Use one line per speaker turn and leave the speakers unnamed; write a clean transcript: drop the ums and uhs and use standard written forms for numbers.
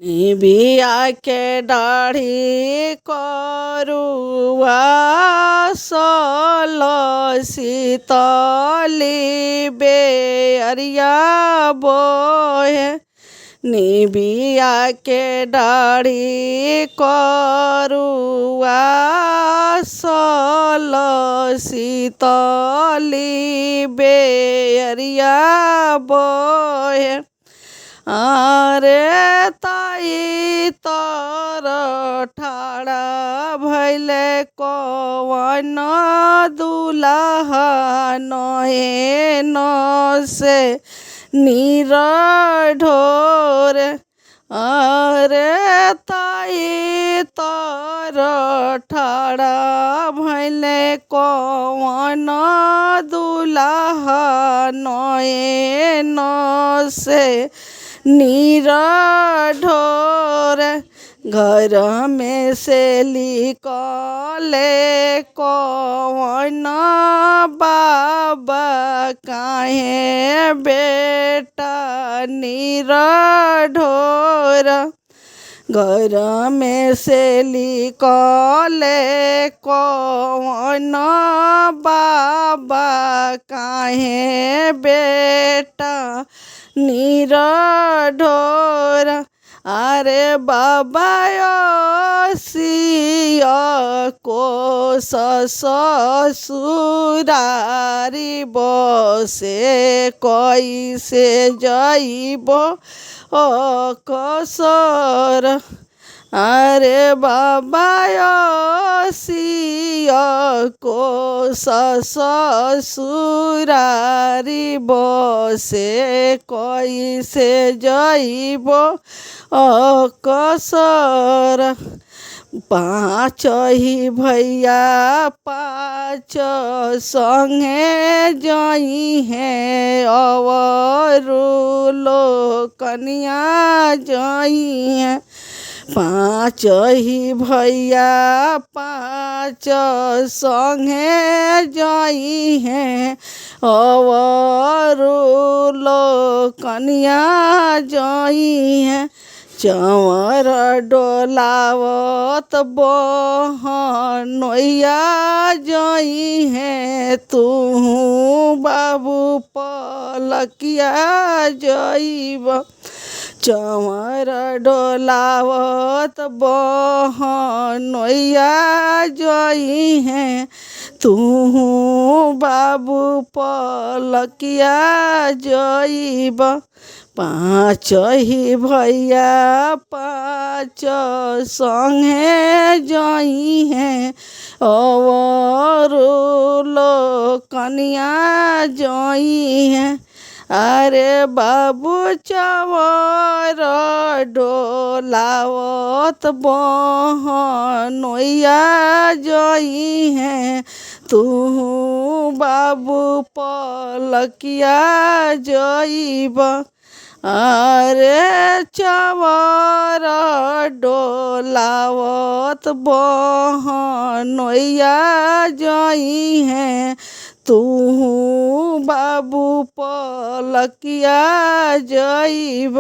निबिया के डाढ़ी करुआ सल शीतली बेअरिया बोहे। निबिया के डाढ़ी करुआ सल शीतली बेअरिया बोहे। अरे ताई तर ठाड़ा भैले कवन दुल्हा नहे न से नीर ढोर। अरे ताई तर ठाड़ा भैले कवन दुल्हा नहे न से नीर ढोर। घर में से लिकले कवन बाबा काहे बेटा नीर ढोर। घर में से लिकले कवन बाबा काहे बेटा नीर ढोर। अरे बाबा सिया को ससुरारी बसे कैसे जाइब कसर। अरे बाबा सिया को ससुरारी बसे कैसे जाइब कसर। पाँच ही भैया पाँच संगे जाई हैं अवरु लोकनिया जाई हैं। पाँच ही भैया पाँच संगे जाई हैं अवरु लोकनिया जाई हैं। चंवर डोलावत बहनोइया जाई हैं तू बाबू पलकिया जाइब। चंवर डोलावत बहनोइया जाई हैं तू बाबू पलकिया जाइब। पाँच ही भैया पाँच संगे जाई हैं अवरु लोकनिया जाई हैं। अरे बाबू चंवर डोलावत बहनोइया जाई हैं तू बाबू पलकिया जाइब। अरे चंवर डोलावत बहनोइया जाई हैं तू बाबू पलकिया जाइब।